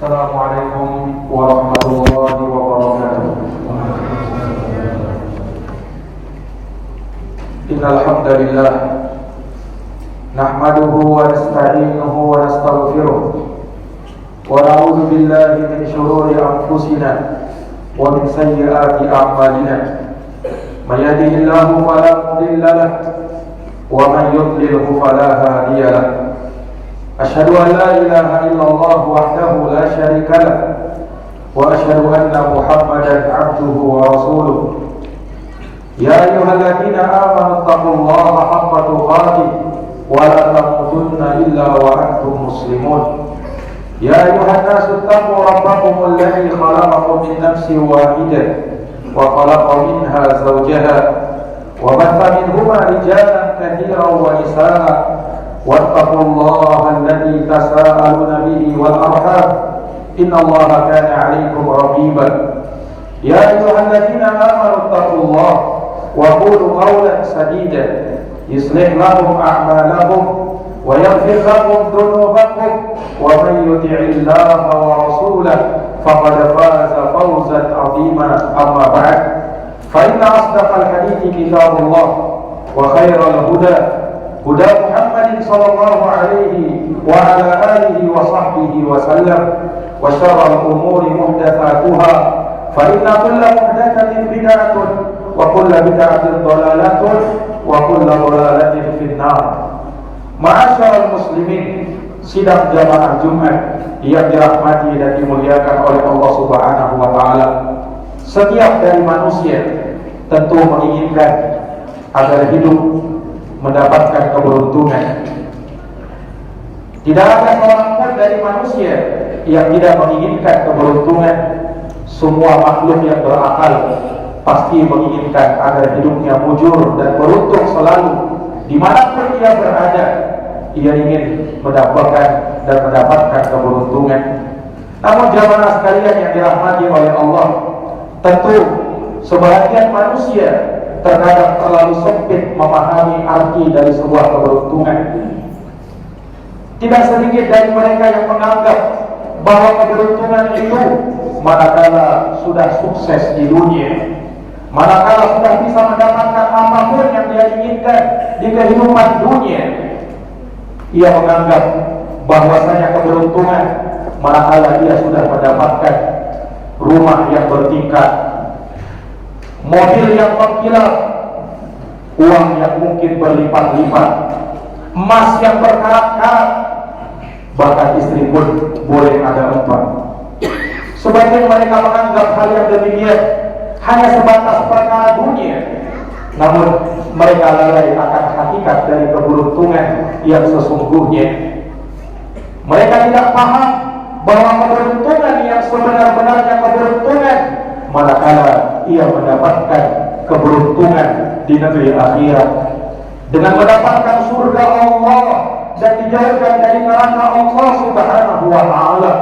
Assalamualaikum warahmatullahi wabarakatuh. Innal hamdalillah nahmaduhu wa nasta'inuhu wa nastaghfiruh wa na'udzu billahi min shururi anfusina wa min sayyiati a'malina. May yahdihillahu fala mudilla lahu wa man yudlilhu fala hadiya lahu. Asyhadu an la ilaha illallah wahdahu la syarika lah wa asyhadu anna Muhammadan abduhu wa rasuluh. Ya ayyuhalladzina amanu taqullaha haqqa tuqatih wa la tamutunna illa wa antum muslimun. Ya ayyuhan nasu taqu rabbakum alladzi khalaqakum min nafsin wahidah wa khalaqa minha zawjaha wa batha minhuma rijalan katsiran wa nisaa'a واتقوا الله الذي تساءلون به والأرحام إن الله كان عليكم رقيبا. يا أيها الذين آمنوا اتقوا الله وقولوا قولا سديدا يصلح لكم أعمالكم ويغفر لكم ذنوبكم ومن يطع الله ورسوله فقد فاز فوزا عظيما. أما بعد فإن أصدق الحديث كتاب الله وخير الهدى هدى محمد صلى الله عليه وعلى آله وصحبه وسلم وشر الأمور محدثاتها فإن كل محدثة بدعة وكل بدعة ضلالة وكل ضلالة في النار. Ma'asyiral muslimin, sidang jamaah Jumat yang dirahmati dan dimuliakan oleh Allah Subhanahu wa taala. Setiap dari manusia tentu menginginkan agar hidup mendapatkan keberuntungan. Tidak ada seorang pun dari manusia yang tidak menginginkan keberuntungan. Semua makhluk yang berakal pasti menginginkan agar hidupnya mujur dan beruntung selalu. Dimanapun ia berada, ia ingin mendapatkan keberuntungan. Namun jamaah sekalian yang dirahmati oleh Allah, tentu sebagian manusia terkadang terlalu sempit memahami arti dari sebuah keberuntungan. Tidak sedikit dari mereka yang menganggap bahwa keberuntungan itu manakala sudah sukses di dunia, manakala sudah bisa mendapatkan apapun yang dia inginkan di kehidupan dunia. Ia menganggap bahwasanya keberuntungan manakala dia sudah mendapatkan rumah yang bertingkat, mobil yang berkilau, uang yang mungkin berlipat-lipat, emas yang berkarat-karat, bahkan istri pun boleh ada 4. Sebagian mereka menganggap hal yang demikian hanya sebatas perkara dunia. Namun mereka lalai akan hakikat dari keberuntungan yang sesungguhnya. Mereka tidak paham bahwa keberuntungan yang sebenar-benarnya keberuntungan manakala ia mendapatkan keberuntungan di negeri akhirat dengan mendapatkan surga Allah dan dijauhkan dari neraka Allah Subhanahu wa taala.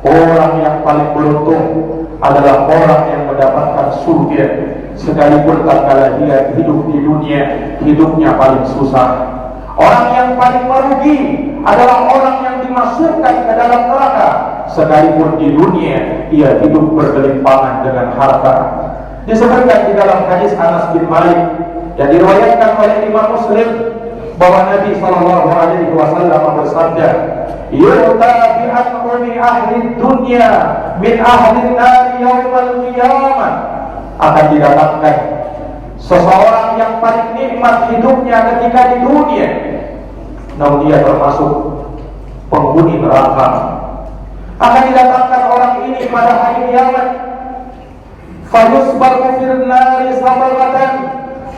Orang yang paling beruntung adalah orang yang mendapatkan surga sekalipun tatkala dia hidup di dunia hidupnya paling susah. Orang yang paling merugi adalah orang yang dimasukkan ke dalam neraka sekalipun di dunia ia hidup bergelimpangan dengan harta. Disebutkan di dalam hadis Anas bin Malik yang diriwayatkan oleh Imam Muslim bahwa Nabi sallallahu alaihi wasallam bersabda, "Yu'ta bi an'ami ahli dunya min ahli an-nar yaumil qiyamah." Akan didatangkan seseorang yang paling nikmat hidupnya ketika di dunia, namun dia termasuk penghuni neraka. Akan didatangkan orang ini pada hari kiamat. Fayusbaru fil nari sabaratan.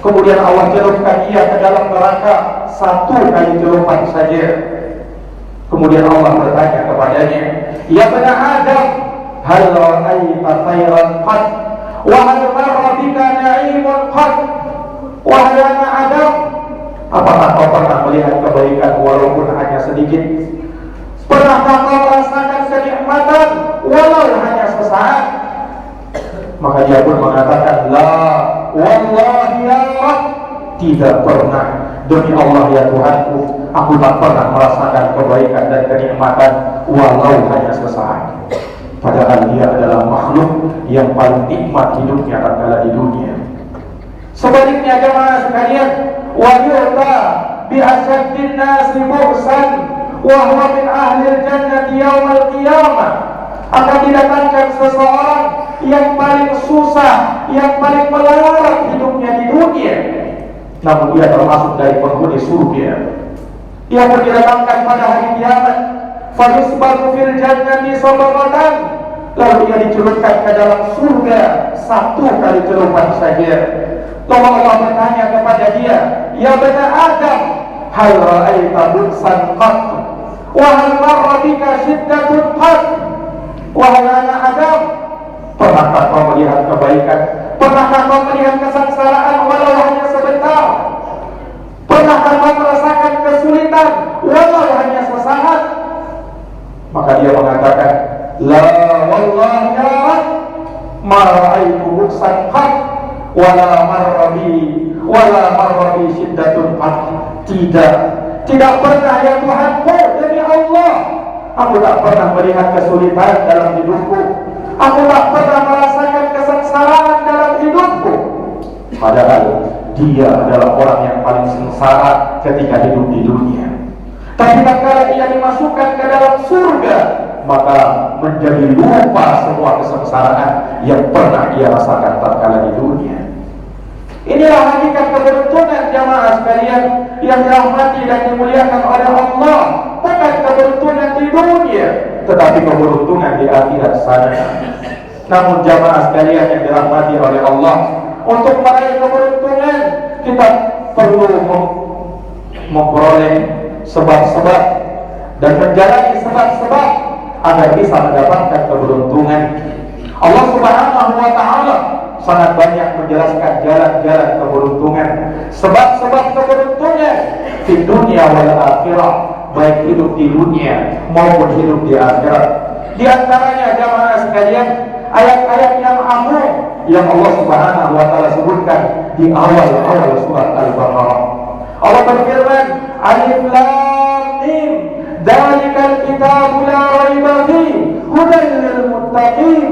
Kemudian Allah celupkan ia ke dalam neraka 1 kali celupan saja. Kemudian Allah bertanya kepadanya, "Ya bani Adam, hal ra'aita khairan qad wa hal marra bika na'imun qad?" Wahai anak Adam, apakah kau pernah melihat kebaikan walaupun hanya sedikit? Pernahkah kau merasakan kenikmatan walau hanya sesaat? Maka dia pun mengatakan, "La wallahi ya Rabb, tidak pernah. Demi Allah ya Tuhanku, aku tak pernah merasakan kebaikan dan kenikmatan walau hanya sesaat." Padahal dia adalah makhluk yang paling nikmat hidupnya tatkala di dunia. Sebaliknya jemaah sekalian, wa yu'ta bi asyaddin nasi bu'san wa huwa min ahli jannati yaumal qiyamah. Akan didatangkan seseorang yang paling susah, yang paling melarat hidupnya di dunia, namun dia termasuk dari penghuni surga. Dia pun didatangkan pada hari kiamat, fayusbaru fil jannati sabaqatan, lalu dia dicelupkan ke dalam surga 1 kali celupan saja. Lalu Allah bertanya kepada dia, ya bani Adam, hal ra'aita bu'san qat wa hal marra bika shiddatun qat. Wahai anak Adam, pernahkah kau melihat kebaikan? Pernahkah kau melihat kesengsaraan walau hanya sebentar? Pernahkah kau merasakan kesulitan walau hanya sesaat? Maka dia mengatakan, la wallahi ya Rabb, ma ra'aitu bu'san qat wala marra bi shiddatun qat. Tidak pernah ya Tuhanku, demi Allah, aku tak pernah melihat kesulitan dalam hidupku. Aku tak pernah merasakan kesengsaraan dalam hidupku. Padahal dia adalah orang yang paling sengsara ketika hidup di dunia. Tapi tatkala ia dimasukkan ke dalam surga, maka menjadi lupa semua kesengsaraan yang pernah ia rasakan tatkala di dunia. Inilah hakikat keberuntungan jamaah sekalian yang dirahmati dan dimuliakan oleh Allah. Bukan keberuntungan di dunia, tetapi keberuntungan di akhirat sana. Namun jamaah sekalian yang dirahmati oleh Allah, untuk meraih keberuntungan kita perlu memperoleh sebab-sebab dan menjalani sebab-sebab agar bisa mendapatkan keberuntungan. Allah Subhanahu wa ta'ala sangat banyak menjelaskan jalan-jalan keberuntungan, sebab-sebab keberuntungan di dunia wal akhirah, baik hidup di dunia maupun hidup di akhirat. Di antaranya jamaah sekalian, ayat-ayat yang agung yang Allah Subhanahu wa ta'ala sebutkan di awal-awal surat Al-Baqarah. Allah berfirman, Alif Lam Mim, dzalikal kitabu la raiba fihi, hudan lil muttaqin,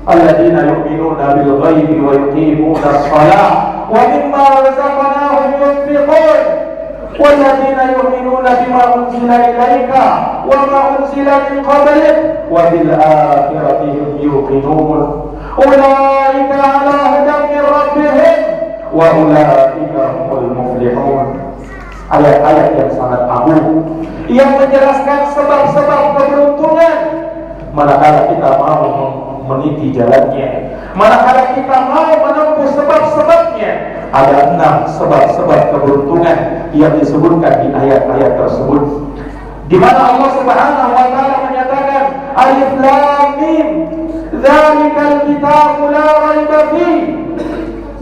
alladzina yu'minuna bil ghaibi wa yuqimuna as-shalah wa mimma razaqnahum yunfiqun, walladzina yu'minuna bima unzila ilaika wa ma unzila min qablik wa bil akhirati hum yuqinun, ulaika ala hudan min rabbihim wa ulaika humul muflihun. Ayat-ayat yang sangat agung yang menjelaskan sebab-sebab keberuntungan manakala kita mau meniti jalannya, manakala kita mau menempuh sebab-sebabnya. Ada 6 sebab-sebab keberuntungan yang disebutkan di ayat-ayat tersebut, di mana Allah Subhanahu wa ta'ala menyatakan, Alif Lam Mim, dzalikal kitabu la raiba fihi.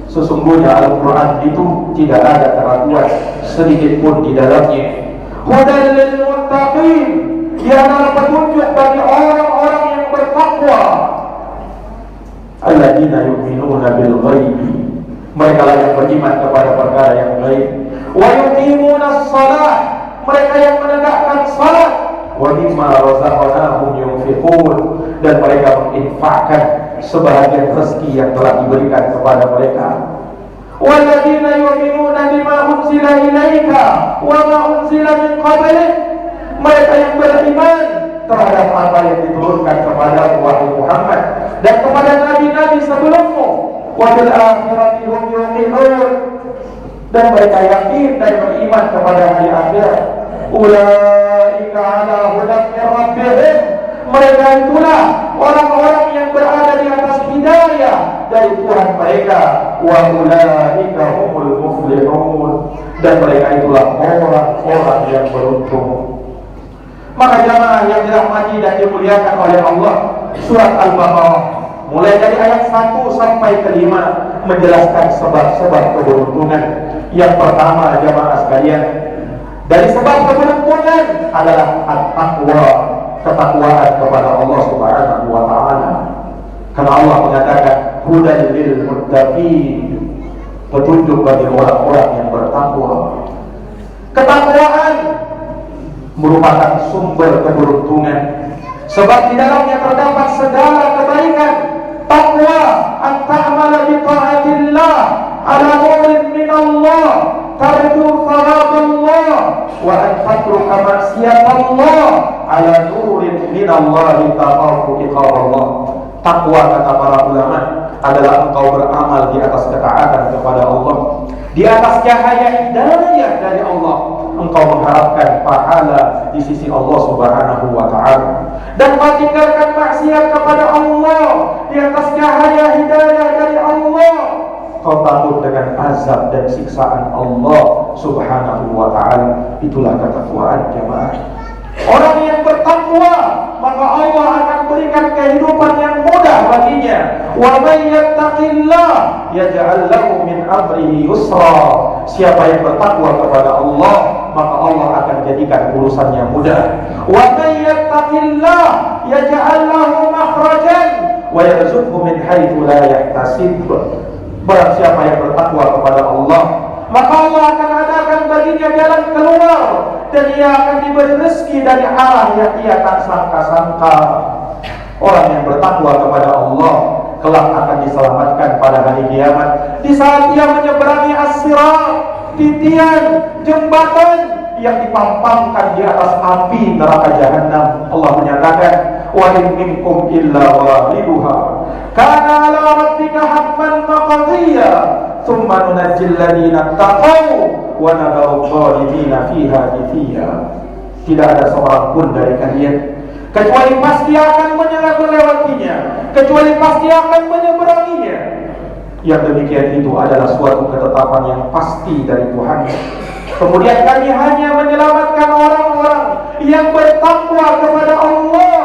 Sesungguhnya Al-Quran itu tidak ada keraguan sedikit pun di dalamnya. Hudan lil muttaqin, dia adalah petunjuk bagi orang-orang yang bertakwa. Alladzina yu'minuna bil ghaibi, mereka lah yang beriman kepada perkara yang gaib. Wa yuqimuna as-shalah, mereka yang menegakkan salat. Wa mimma razaqnahum yunfiqun, dan mereka menginfakkan sebahagian rezeki yang telah diberikan kepada mereka. Walladzina yu'minuna bima unzila ilaika wa ma unzila min qablik, mereka yang beriman terhadap apa yang diturunkan kepada wahai Muhammad dan kepada nabi-nabi sebelummu. Wa bil akhirati hum yuqinun, dan mereka yakin dan beriman kepada hari akhirat. Ulaika ala hudan min rabbihim, mereka itulah orang-orang yang berada di atas hidayah dari Tuhan mereka. Wa ulaika humul muflihun, dan mereka itulah orang-orang yang beruntung. Maka jamaah yang dirahmati dan dimuliakan oleh Allah, surat Al-Baqarah mulai dari ayat 1 sampai ke 5 menjelaskan sebab-sebab keberuntungan. Yang pertama jamaah sekalian, dari sebab keberuntungan adalah at-taqwa, ketakwaan kepada Allah Subhanahu wa ta'ala. Karena Allah mengatakan hudan lil muttaqin, petunjuk bagi orang-orang yang bertakwa. Ketakwaan merupakan sumber keberuntungan. Sebab di dalamnya terdapat segala kebaikan. Taqwa an ta'mala bi ta'atillah ala nurin min Allah tarju thawaballah wa an tatruka maksiatallah ala nurin min Allah taqafu iqaballah. Taqwa, kata para ulama, adalah engkau beramal di atas ketaatan kepada Allah, di atas cahaya hidayah dari Allah. Engkau mengharapkan pahala di sisi Allah Subhanahu wa ta'ala, dan meninggalkan maksiat kepada Allah di atas cahaya hidayah dari Allah. Kau takut dengan azab dan siksaan Allah Subhanahu wa ta'ala. Itulah ketakwaan jemaah. Orang yang bertakwa, maka Allah akan berikan kehidupan yang mudah baginya. Wa may yattaqillah yaj'al lahu min amrihi yusra. Siapa yang bertakwa kepada Allah, maka Allah akan jadikan urusannya mudah. Wa may yattaqillah yaj'al lahu makhrajan wa yarzuqhu min haitsu la yahtasib. Barang siapa yang bertakwa kepada Allah, maka Allah akan adakan baginya jalan keluar, dan ia akan diberi rezeki dari arah yang ia tak sangka-sangka. Orang yang bertakwa kepada Allah kelak akan diselamatkan pada hari kiamat. Di saat ia menyeberangi as-sirat, titian, jembatan yang dipampangkan di atas api neraka jahanam, Allah menyatakan, wa in minkum illa waliduha kana ala rabbika hatman maqdiya thumma nunajjil ladina taqaw wa nadharu adh-dhalimina fiha jithiya. Tidak ada seorang pun dari kalian kecuali pasti akan melewatinya, kecuali pasti akan menyeberanginya. Yang demikian itu adalah suatu ketetapan yang pasti dari Tuhan. Kemudian kami hanya menyelamatkan orang-orang yang bertakwa kepada Allah,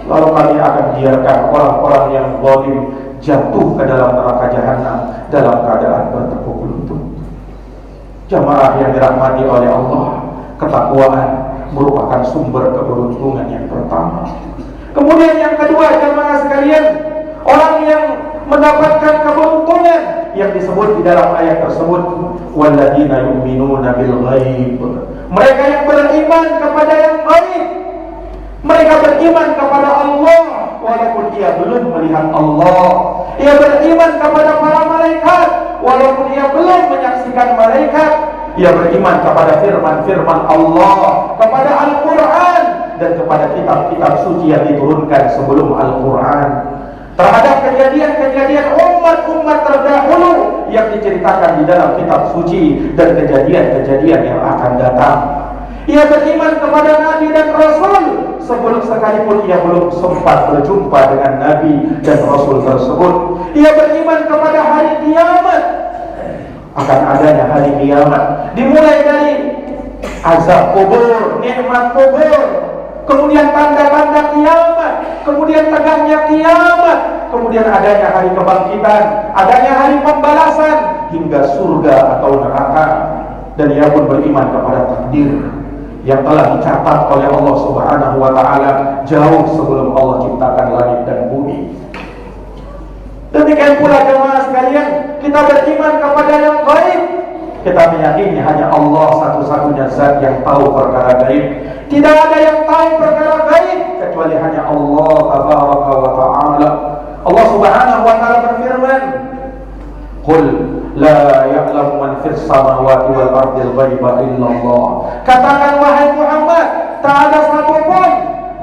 lalu kami akan biarkan orang-orang yang zalim jatuh ke dalam neraka jahanam dalam keadaan bertepuk lutut. Jamaah yang dirahmati oleh Allah, ketakwaan merupakan sumber keberuntungan yang pertama. Kemudian yang kedua, jamaah sekalian, orang yang mendapatkan keberuntungan yang disebut di dalam ayat tersebut, walladzina yu'minuna bil ghaib. Mereka yang beriman kepada yang gaib. Mereka beriman kepada Allah walaupun ia belum melihat Allah. Ia beriman kepada para malaikat walaupun ia belum menyaksikan malaikat. Ia beriman kepada firman-firman Allah, kepada Al-Quran, dan kepada kitab-kitab suci yang diturunkan sebelum Al-Quran, terhadap kejadian-kejadian umat-umat terdahulu yang diceritakan di dalam kitab suci, dan kejadian-kejadian yang akan datang. Ia beriman kepada Nabi dan Rasul sebelum sekalipun ia belum sempat berjumpa dengan Nabi dan Rasul tersebut. Ia beriman kepada hari kiamat, akan adanya hari kiamat, dimulai dari azab kubur, nikmat kubur, kemudian tanda-tanda kiamat, kemudian tegaknya kiamat, kemudian adanya hari kebangkitan, adanya hari pembalasan, hingga surga atau neraka. Dan ia pun beriman kepada takdir yang telah dicatat oleh Allah Subhanahu wa ta'ala jauh sebelum Allah ciptakan langit dan bumi. Demikian pula jemaah sekalian, kita beriman kepada yang gaib. Kita meyakini hanya Allah satu-satunya zat yang tahu perkara gaib. Tidak ada yang tahu perkara gaib kecuali hanya Allah tabaraka wa ta'ala. Allah Subhanahu wa ta'ala berfirman, qul la ya'lamu man fis samawati wal ardi al-ghaiba illallah. Katakan wahai Muhammad, tak ada satupun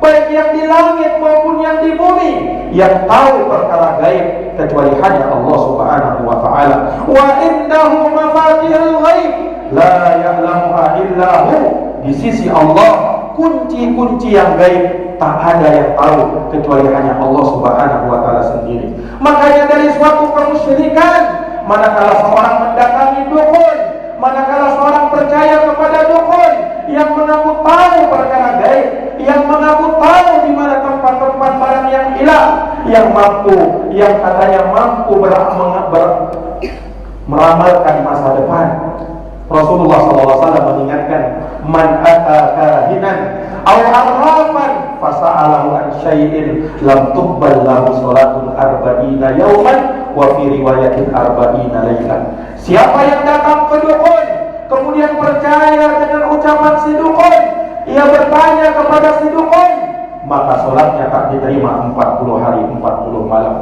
baik yang di langit maupun yang di bumi yang tahu perkara gaib kecuali hanya Allah Subhanahu wa ta'ala. Wa indahu mafatihul ghaib la ya'lamuha illa hu. Di sisi Allah kunci-kunci yang gaib tak ada yang tahu kecuali hanya Allah Subhanahu wa ta'ala sendiri. Makanya dari suatu kemusyrikan, manakala seorang mendatangi dukun, manakala seorang percaya kepada dukun yang mengaku tahu perkara gaib, yang mengaku tahu di mana tempat-tempat barang yang hilang, yang mampu, yang katanya mampu meramalkan masa depan. Rasulullah SAW mengingatkan, man ata kahinan aw arrafan fasa'alahu an syai'in lam tuqbal lahu salatun arba'ina yawman wa fi riwayatin arba'ina lailan. Siapa yang datang ke dukun kemudian percaya dengan ucapan si dukun, ia bertanya kepada si dukun, maka salat diterima 40 hari 40 malam.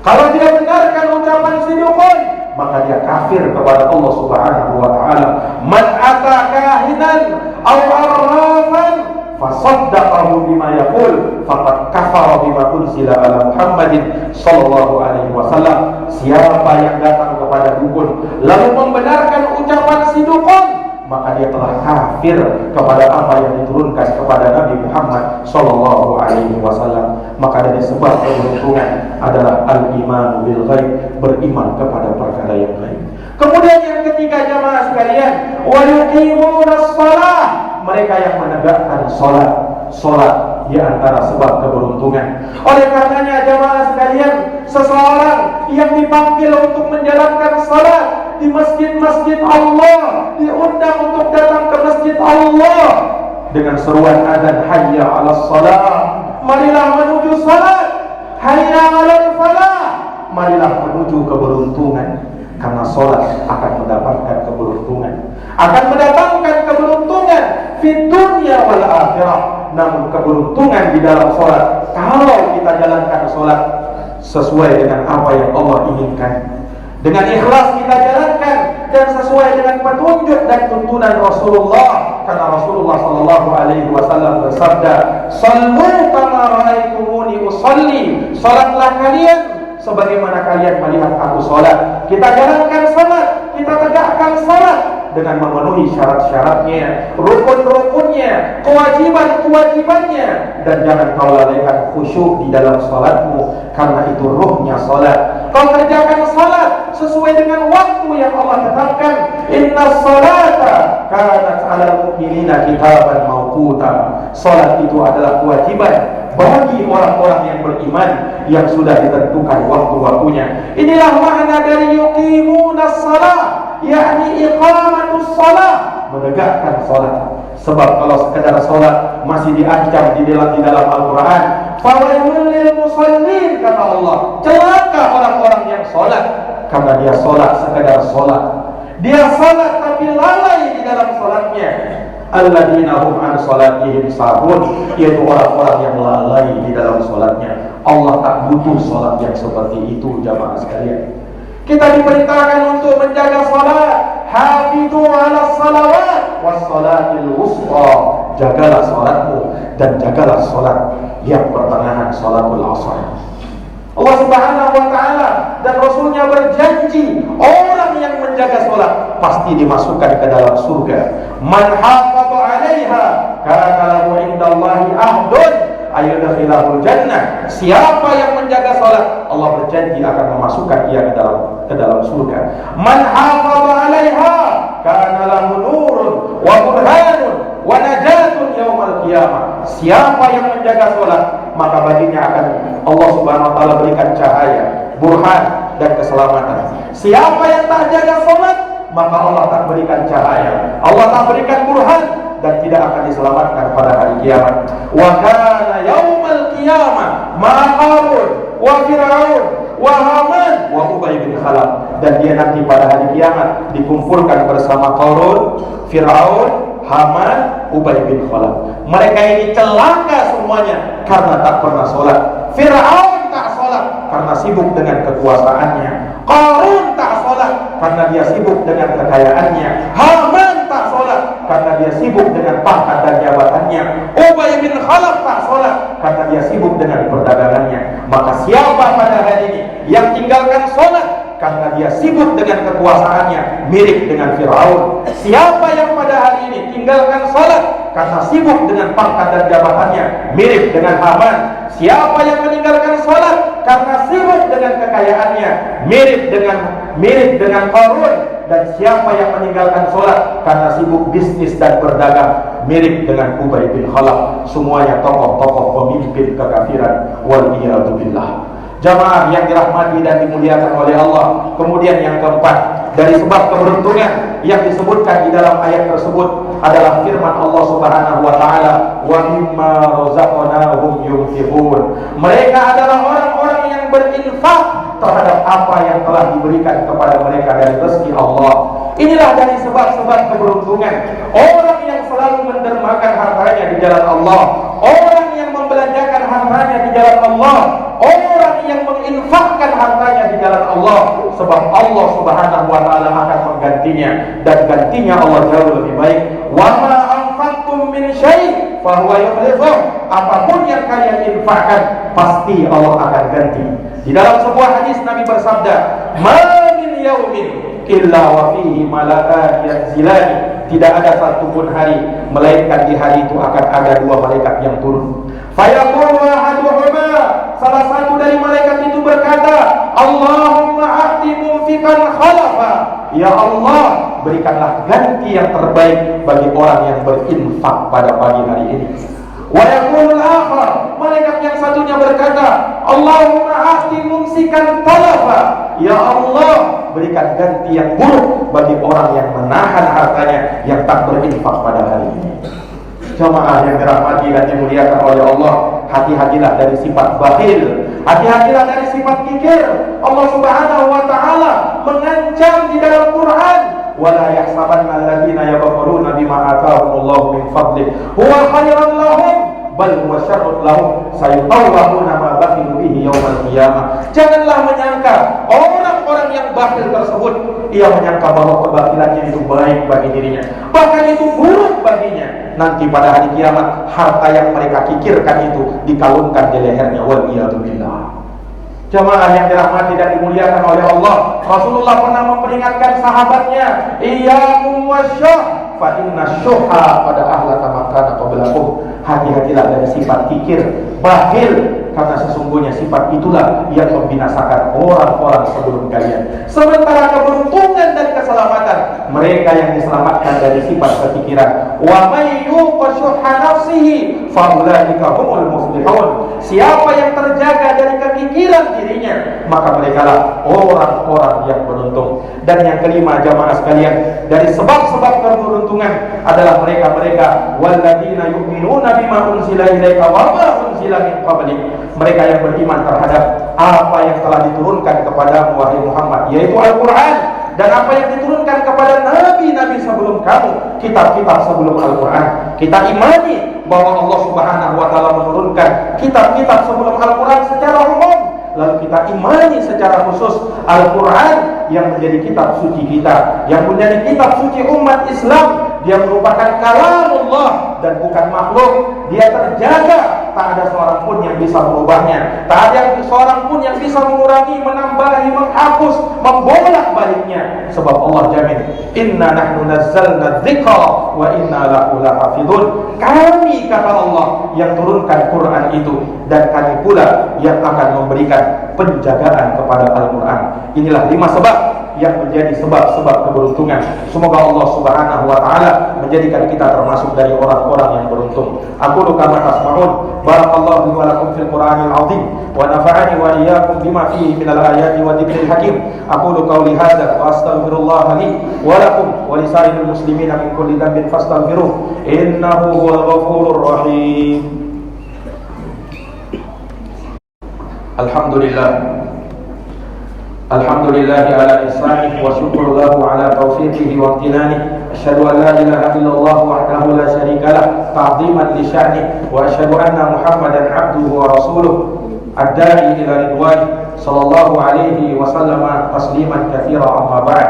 Kalau dia benarkan ucapan sidqun, maka dia kafir kepada Allah Subhanahu wa taala. Man ata kahinan aw arrafan fasaddaqahu bima yaqul faqad kafara bima unzila ala Muhammadin sallallahu alaihi wasallam. Siapa yang datang kepada dukun lalu membenarkan ucapan sidqun, maka dia telah kafir kepada apa yang diturunkan kepada Nabi Muhammad sallallahu alaihi wasallam. Maka dari sebab keberuntungan adalah al-iman bil ghaib, beriman kepada perkara yang gaib. Kemudian yang ketiga jamaah sekalian, wa yuqimunas shalah, mereka yang menegakkan salat di antara sebab keberuntungan. Oleh karenanya jamaah sekalian, seseorang yang dipanggil untuk menjalankan salat di masjid-masjid Allah, diundang untuk datang ke masjid Allah dengan seruan azan hayya 'alas shalah, marilah menuju salat, hayya 'alal falah, marilah menuju keberuntungan. Karena salat akan mendapatkan keberuntungan, akan mendatangkan keberuntungan di dunia wal akhirah. Namun keberuntungan di dalam salat, kalau kita jalankan salat sesuai dengan apa yang Allah inginkan, dengan ikhlas kita jalankan dan sesuai dengan petunjuk dan tuntunan Rasulullah. Karena Rasulullah sallallahu alaihi wasallam bersabda, "Shallu kama ra'aitumuni usalli." Salatlah kalian sebagaimana kalian melihat aku salat. Kita jalankan salat, kita tegakkan salat dengan memenuhi syarat-syaratnya, rukun-rukunnya, kewajiban-kewajibannya, dan jangan kau lalaikan khusyuk di dalam salatmu, karena itu ruhnya salat. Kau kerjakan salat sesuai dengan waktu yang Allah tetapkan. Inna salata kanat 'alal mu'minina kitaban mawquta. Salat itu adalah kewajiban bagi orang-orang yang beriman yang sudah ditentukan waktu-waktunya. Inilah makna dari yuqimunas shalah, yakni iqamatus shalah, menegakkan salat. Sebab kalau sekedar salat masih diancam di dalam Al-Quran, fawailul lil musallin, kata Allah, celaka orang-orang yang salat. Karena dia salat sekedar salat, dia salat tapi lalai di dalam salatnya. Alladzina hum an salatihim sahun, yaitu orang-orang yang lalai di dalam salatnya. Allah tak butuh salat yang seperti itu jamaah sekalian. Kita diperintahkan untuk menjaga salat. Hafizu 'alas salawat was salatil wusta. Jagalah salatmu dan jagalah salat yang pertengahan, salatul asar. Allah Subhanahu wa taala dan Rasulnya berjanji, orang yang menjaga salat pasti dimasukkan ke dalam surga. Man hafaza 'alaiha kana lahu indallahi ahdun ayyudkhilahul jannah. Siapa yang menjaga salat, Allah berjanji akan memasukkan ia ke dalam surga. Man hafaza 'alaiha kana lahu nurun wa burhanun wa najatun yaumal qiyamah. Siapa yang menjaga salat, maka baginya akan Allah Subhanahu wa taala berikan cahaya, burhan, dan keselamatan. Siapa yang tak jaga salat, maka Allah tak berikan cahaya, Allah tak berikan burhan, dan tidak akan diselamatkan pada hari kiamat. Wa kana yaumal qiyamah ma Qarun wa Fir'aun wa Haman wa Ubay bin Khalaf. Dan dia nanti pada hari kiamat dikumpulkan bersama Qarun, Fir'aun, Haman, Ubay bin Khalaf. Mereka ini celaka semuanya karena tak pernah sholat. Fir'aun tak sholat karena sibuk dengan kekuasaannya. Qarun tak sholat karena dia sibuk dengan kekayaannya. Haman tak sholat karena dia sibuk dengan pangkat dan jabatannya. Ubay bin Khalaf tak sholat karena dia sibuk dengan perdagangannya. Maka siapa pada hari ini yang tinggalkan sholat karena dia sibuk dengan kekuasaannya, mirip dengan Fir'aun. Siapa yang pada hari ini tinggalkan sholat karena sibuk dengan pangkat dan jabatannya, mirip dengan Haman. Siapa yang meninggalkan sholat karena sibuk dengan kekayaannya, mirip dengan Qarun. Dan siapa yang meninggalkan sholat karena sibuk bisnis dan berdagang, mirip dengan Ubay bin Khalaf. Semuanya tokoh-tokoh pemimpin kekafiran. Wal-iyadu billah. Jamaah yang dirahmati dan dimuliakan oleh Allah. Kemudian yang keempat, dari sebab keberuntungan yang disebutkan di dalam ayat tersebut adalah firman Allah Subhanahu wa taala, wa mimma razaqnahum yunfiqun. Mereka adalah orang-orang yang berinfak terhadap apa yang telah diberikan kepada mereka dari rezeki Allah. Inilah dari sebab-sebab keberuntungan. Orang yang selalu mendermakan hartanya di jalan Allah, orang yang membelanjakan hartanya hartanya di jalan Allah, orang yang menginfakkan hartanya di jalan Allah, sebab Allah Subhanahu wa taala akan menggantinya, dan gantinya Allah jauh lebih baik. Wa ma anfaqtum min syai' fa huwa yukhlifuh. Apapun yang kalian infakkan, pasti Allah akan ganti. Di dalam sebuah hadis Nabi bersabda, "Ma min yaumin illa wa fihi malakan yanzilani." Tidak ada satupun hari melainkan di hari itu akan ada dua malaikat yang turun. Fayaqulu ahaduhuma, salah satu dari malaikat itu berkata, "Allahumma a'ti munfiqan khalafa." Ya Allah, berikanlah ganti yang terbaik bagi orang yang berinfak pada pagi hari ini. Wa yaqulu al-akhar, malaikat yang satunya berkata, "Allahumma a'ti mumsikan talafa." Ya Allah, berikan ganti yang buruk bagi orang yang menahan hartanya, yang tak berinfak pada hari ini. Jamaah yang dirahmati dan dimuliakan oleh Allah, hati-hatilah dari sifat bakhil, hati-hatilah dari sifat kikir. Allah Subhanahu wa taala mengancam di dalam Quran, "Wala yahsabanna alladziina yabkhuluna bima ataahumullahu min fadlihi huwa khairan lahum bal huwa syarrun lahum sayutawwaquna ma bakhilu bihi yaumal qiyamah." Janganlah menyangka orang-orang yang bakhil tersebut, ia menyangka bahwa kebakhilannya itu baik bagi dirinya, bahkan itu buruk baginya. Nanti pada hari kiamat, harta yang mereka kikirkan itu dikalungkan di lehernya. Waliyadzubillah. Jamaah yang dirahmati dan dimuliakan oleh Allah, Rasulullah pernah memperingatkan sahabatnya, "Iyyakum wasyuh, fa inna syuha pada ahlaka makana qablakum." Hati-hatilah dari sifat kikir, bakhil, karena sesungguhnya sifat itulah yang membinasakan orang-orang sebelum kalian. Sementara keberuntungan dan keselamatan mereka yang diselamatkan dari sifat kekikiran. Wa may yuqa syuhha nafsihi fa ulaika humul muflihun. Siapa yang terjaga dari kekikiran dirinya, maka merekalah orang-orang yang beruntung. Dan yang kelima, jamaah sekalian, dari sebab-sebab keberuntungan adalah mereka-mereka walladzina yu'minuna bima unzila ilaika wa ma unzila min qablik. Mereka yang beriman terhadap apa yang telah diturunkan kepada wahai Muhammad, yaitu Al-Quran, dan apa yang diturunkan kepada nabi-nabi sebelum kamu, kitab-kitab sebelum Al-Quran. Kita imani bahwa Allah Subhanahu wa taala menurunkan kitab-kitab sebelum Al-Quran secara umum. Lalu kita imani secara khusus Al-Quran yang menjadi kitab suci kita, yang menjadi kitab suci umat Islam. Dia merupakan kalamullah dan bukan makhluk. Dia terjaga, tak ada seorang pun yang bisa merubahnya, tak ada seorang pun yang bisa mengurangi, menambahi, menghapus, membolak-baliknya. Sebab Allah jamin, "Inna nahnu nazzalna dzikra wa inna lahu lahafidun." Kami, kata Allah, yang turunkan Quran itu, dan kami pula yang akan memberikan penjagaan kepada Al-Quran. Inilah 5 sebab yang menjadi sebab-sebab keberuntungan. Semoga Allah Subhanahu wa taala menjadikan kita termasuk dari orang-orang yang beruntung. Aqulu kama tasma'un, barakallahu li wa lakum fil Qur'anil 'azim wa nafa'ani wa iyyakum bima fihi minal ayati wa dzikril hakim. Aqulu qawli hadza wa astaghfirullah li wa lakum wa li sa'iril muslimina min kulli dhanbin fastaghfiruh innahu huwal ghafurur rahim. Alhamdulillah. Alhamdulillah ala ihsanih wa syukur lahu ala taufiqihi wa amtinani. Asyhadu an la ilaha illallah wahdahu la syarika lah ta'ziman li sya'nih, wa asyhadu anna Muhammadan abduhu wa rasuluh ad-da'i ila ridwani sallallahu alaihi wa sallama tasliman katsira amma ba'd.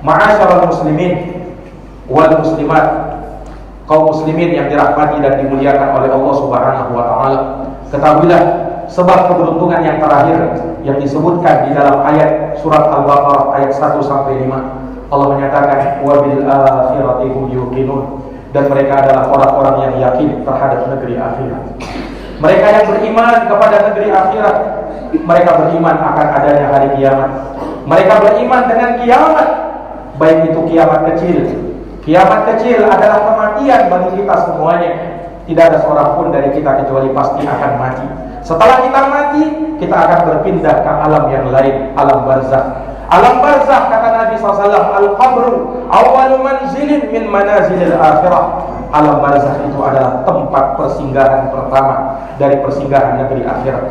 Ma'asyiral muslimin wal muslimat, kaum muslimin yang dirahmati dan dimuliakan oleh Allah Subhanahu wa taala, ketahuilah sebab keberuntungan yang terakhir yang disebutkan di dalam ayat surat Al-Baqarah ayat 1 sampai 5. Allah menyatakan wa bil akhirati hum yuqinun, dan mereka adalah orang-orang yang yakin terhadap negeri akhirat. Mereka yang beriman kepada negeri akhirat, mereka beriman akan adanya hari kiamat. Mereka beriman dengan kiamat, baik itu kiamat kecil. Kiamat kecil adalah kematian bagi kita semuanya. Tidak ada seorang pun dari kita kecuali pasti akan mati. Setelah kita mati, kita akan berpindah ke alam yang lain, alam barzakh. Alam barzakh, kata Nabi SAW, al-qabru awwalu manzilin min manazilil akhirah. Alam barzakh itu adalah tempat persinggahan pertama dari persinggahan negeri akhirat.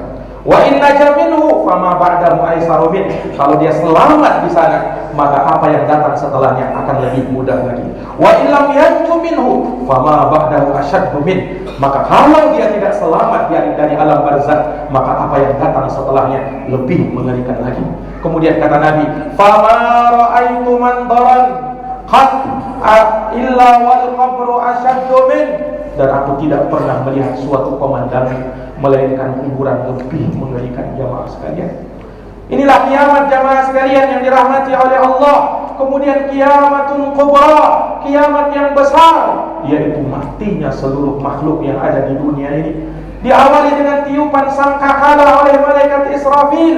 Wa inna jaminhu fama ba'dahu aisaru min. Kalau dia selamat di sana, maka apa yang datang setelahnya akan lebih mudah lagi. Wa illam yanju minhu fama ba'dahu asyaddu min. Maka kalau dia tidak selamat dari alam barzakh, maka apa yang datang setelahnya lebih mengerikan lagi. Kemudian kata Nabi, fama ra'aitu mandaran qad illa wal qabru asyaddu min. Dan aku tidak pernah melihat suatu pemandangan melainkan kuburan lebih mengerikan, jamaah sekalian. Inilah kiamat, jamaah sekalian yang dirahmati oleh Allah. Kemudian kiamatun kubra, kiamat yang besar, yaitu matinya seluruh makhluk yang ada di dunia ini. Diawali dengan tiupan sangkakala oleh malaikat Israfil.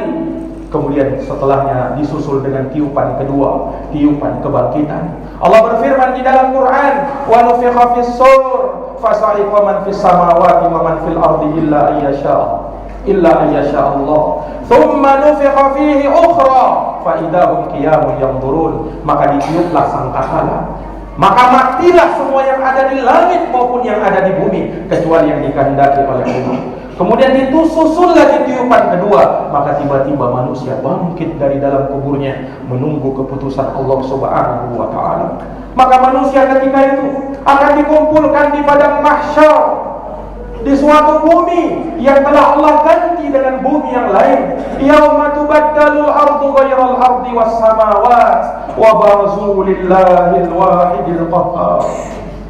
Kemudian setelahnya disusul dengan tiupan kedua, tiupan kebangkitan. Allah berfirman di dalam Quran, wa nufikha fis sur fasa'iqa man fis samawati wa man fil ardi illa ayyasha Allah. Thumma nufikha fihi ukhra fa idahum qiyamun yanzurun. Maka ditiuplah sangkakala. Maka matilah semua yang ada di langit maupun yang ada di bumi, kecuali yang dikehendaki oleh Allah. Kemudian disusul lagi tiupan kedua, maka tiba-tiba manusia bangkit dari dalam kuburnya menunggu keputusan Allah Subhanahu wa ta'ala. Maka manusia ketika itu akan dikumpulkan di padang mahsyar, di suatu bumi yang telah Allah ganti dengan bumi yang lain. Yauma tubaddalul ardu ghairal ardi was samawat wa barazu lillahil wahidil qahhar.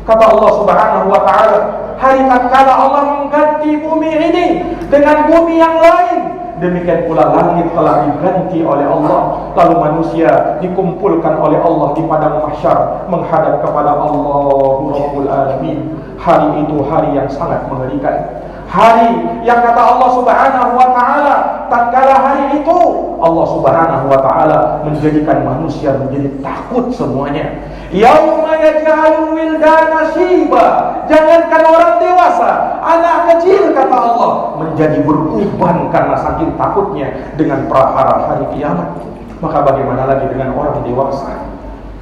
Kata Allah Subhanahu wa ta'ala, hari tatkala Allah mengganti bumi ini dengan bumi yang lain, demikian pula langit telah diganti oleh Allah. Lalu manusia dikumpulkan oleh Allah di padang mahsyar menghadap kepada Allahu Rabbul Alamin. Hari itu hari yang sangat mengerikan. Hari yang kata Allah Subhanahu wa ta'ala, tatkala hari itu Allah Subhanahu wa ta'ala menjadikan manusia menjadi takut semuanya. Yauma yaj'alul wildana shiba. Jangankan orang dewasa, anak kecil kata Allah menjadi beruban karena saking takutnya dengan prahara hari kiamat. Maka bagaimana lagi dengan orang dewasa?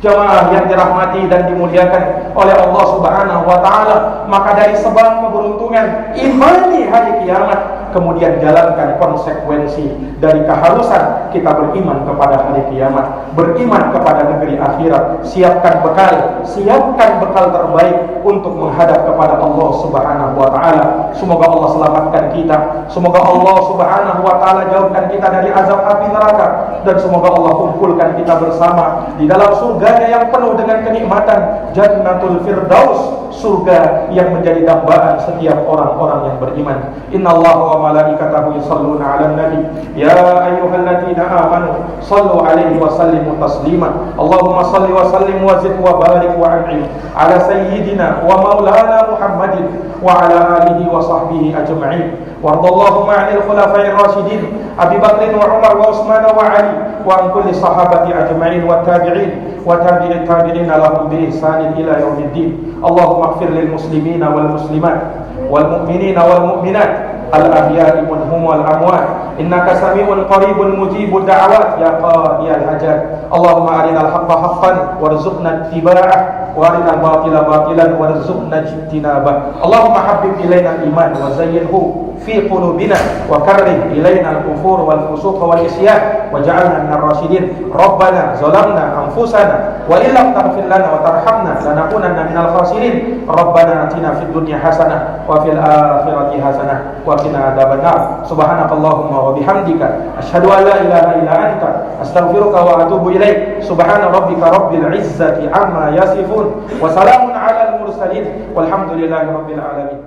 Jamaah yang dirahmati dan dimuliakan oleh Allah Subhanahu wa ta'ala, maka dari sebab keberuntungan imani hari kiamat, kemudian jalankan konsekuensi dari keharusan kita beriman kepada hari kiamat, beriman kepada negeri akhirat. Siapkan bekal terbaik untuk menghadap kepada Allah Subhanahu wa ta'ala. Semoga Allah selamatkan kita, semoga Allah Subhanahu wa ta'ala jauhkan kita dari azab api neraka, dan semoga Allah kumpulkan kita bersama di dalam surga yang penuh dengan kenikmatan, Jannatul Firdaus, surga yang menjadi dambaan setiap orang-orang yang beriman. Innallaha wa malaikatahu yusholluna 'alan nabi ya ayyuhalladzina amanu shallu 'alaihi wa sallimu taslima. Allahumma shalli wa sallim wa zid wa barik wa an'im 'ala sayyidina wa maulana Muhammadin wa 'ala alihi wa sahbihi ajma'in. Wardallahumma 'anil khulafa'ir rasyidin Abi Bakr wa Umar wa Utsman wa Ali wa an kulli sahabati ajma'in wa tabi'in wa tabi'it tabi'in lahum bi ihsanin ila yaumiddin. Allahumma ighfir lil muslimina wal muslimat wal mu'minina wal mu'minat al ahya'i minhum wal amwat innaka sami'un qaribun mujibud da'awat ya qadiyal hajat. Allahumma arinal haqqa haqqan warzuqna ittiba'ah wa arinal batila batilan warzuqna ijtinabah. Allahumma habbib ilaina al-iman wa zayyinhu fi qulubina wa karrih ilaina al-kufur wal fusuq wal isyan waj'alna minar rasyidin. Rabbana zalamna anfusana wa illam taghfir lana wa tarhamna lanakunanna minal khasirin. Rabbana atina fid dunya hasanah wa fil akhirati hasanah wa qina adzabannar. Subhanakallahumma wa bihamdika asyhadu an la ilaha illa anta astaghfiruka wa atubu ilaik. Subhana rabbika rabbil izzati amma yasifun wa salamun alal mursalin walhamdulillahi rabbil alamin.